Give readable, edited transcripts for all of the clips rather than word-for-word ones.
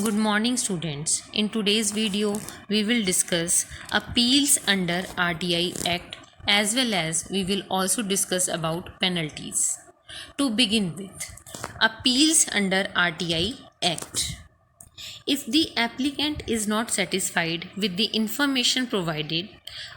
Good morning students. In today's video, we will discuss appeals under RTI Act as well as we will also discuss about penalties. To begin with, appeals under RTI Act. If the applicant is not satisfied with the information provided,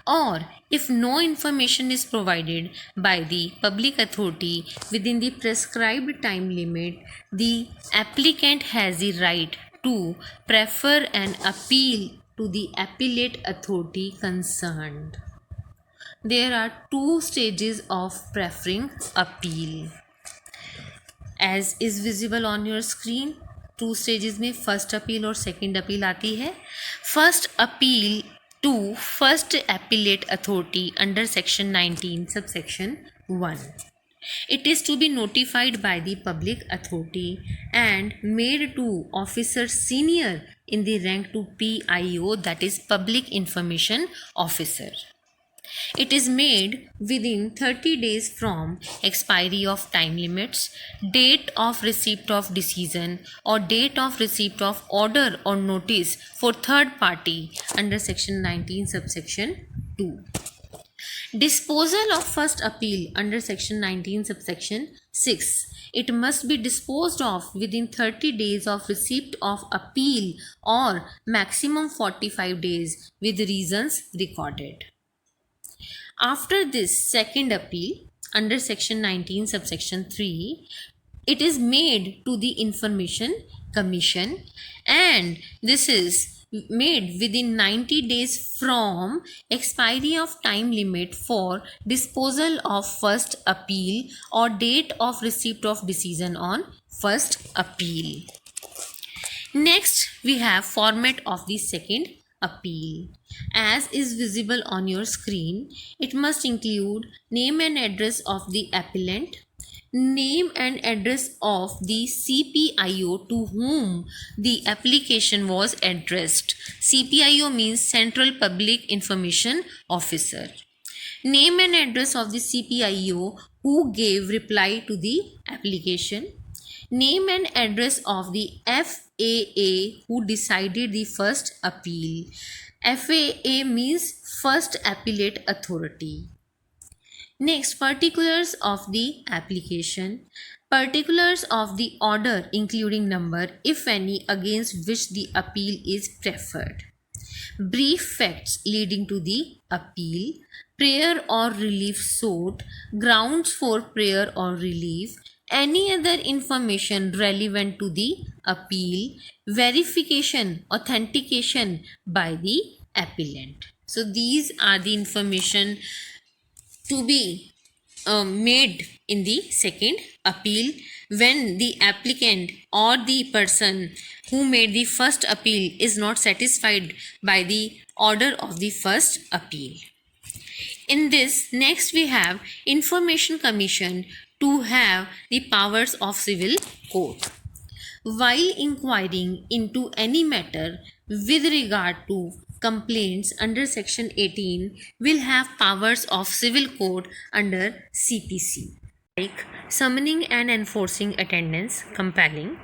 or if no information is provided by the public authority within the prescribed time limit, the applicant has the right to prefer an appeal to the appellate authority concerned. There are two stages of preferring appeal. As is visible on your screen, two stages में first appeal और second appeal आती है. First appeal to first appellate authority under section 19 sub section 1. It is to be notified by the public authority and made to officer senior in the rank to PIO, that is Public Information Officer. It is made within 30 days from expiry of time limits, date of receipt of decision or date of receipt of order or notice for third party under section 19 subsection 2. Disposal of first appeal under section 19 subsection 6. It must be disposed of within 30 days of receipt of appeal or maximum 45 days with reasons recorded. After this second appeal under section 19 subsection 3, it is made to the Information Commission and this is made within 90 days from expiry of time limit for disposal of first appeal or date of receipt of decision on first appeal. Next, we have format of the second appeal. As is visible on your screen, it must include name and address of the appellant, name and address of the CPIO to whom the application was addressed. CPIO means Central Public Information Officer. Name and address of the CPIO who gave reply to the application. Name and address of the FAA who decided the first appeal. FAA means First Appellate Authority. Next, particulars of the application. Particulars of the order including number, if any, against which the appeal is preferred. Brief facts leading to the appeal. Prayer or relief sought. Grounds for prayer or relief. Any other information relevant to the appeal, verification, authentication by the appellant. So these are the information to be made in the second appeal when the applicant or the person who made the first appeal is not satisfied by the order of the first appeal. In this, next we have Information Commission to have the powers of civil court. While inquiring into any matter with regard to complaints under section 18 will have powers of civil court under CPC, like summoning and enforcing attendance, compelling,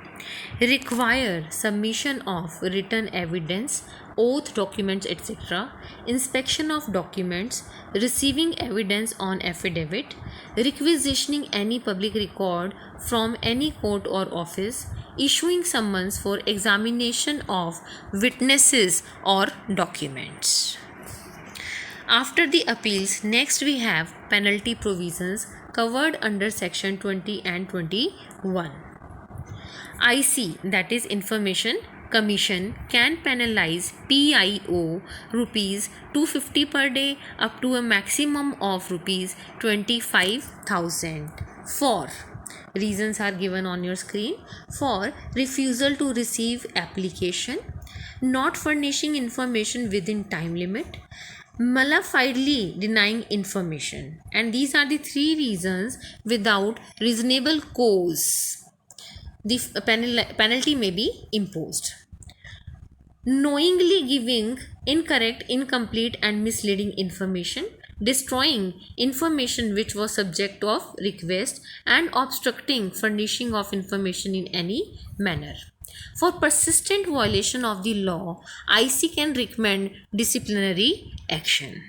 require submission of written evidence, oath documents, etc., inspection of documents, receiving evidence on affidavit, requisitioning any public record from any court or office, issuing summons for examination of witnesses or documents. After the appeals, next we have penalty provisions covered under section 20 and 21. IC, that is Information Commission, can penalize PIO rupees 250 per day up to a maximum of rupees 25,000 for reasons are given on your screen. For refusal to receive application, not furnishing information within time limit, malafidely denying information, and these are the three reasons without reasonable cause the penalty may be imposed. Knowingly giving incorrect, incomplete and misleading information, destroying information which was subject of request, and obstructing furnishing of information in any manner. For persistent violation of the law, IC can recommend disciplinary action.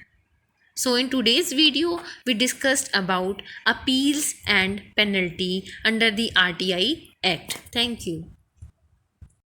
So in today's video, we discussed about appeals and penalty under the RTI Act. Thank you.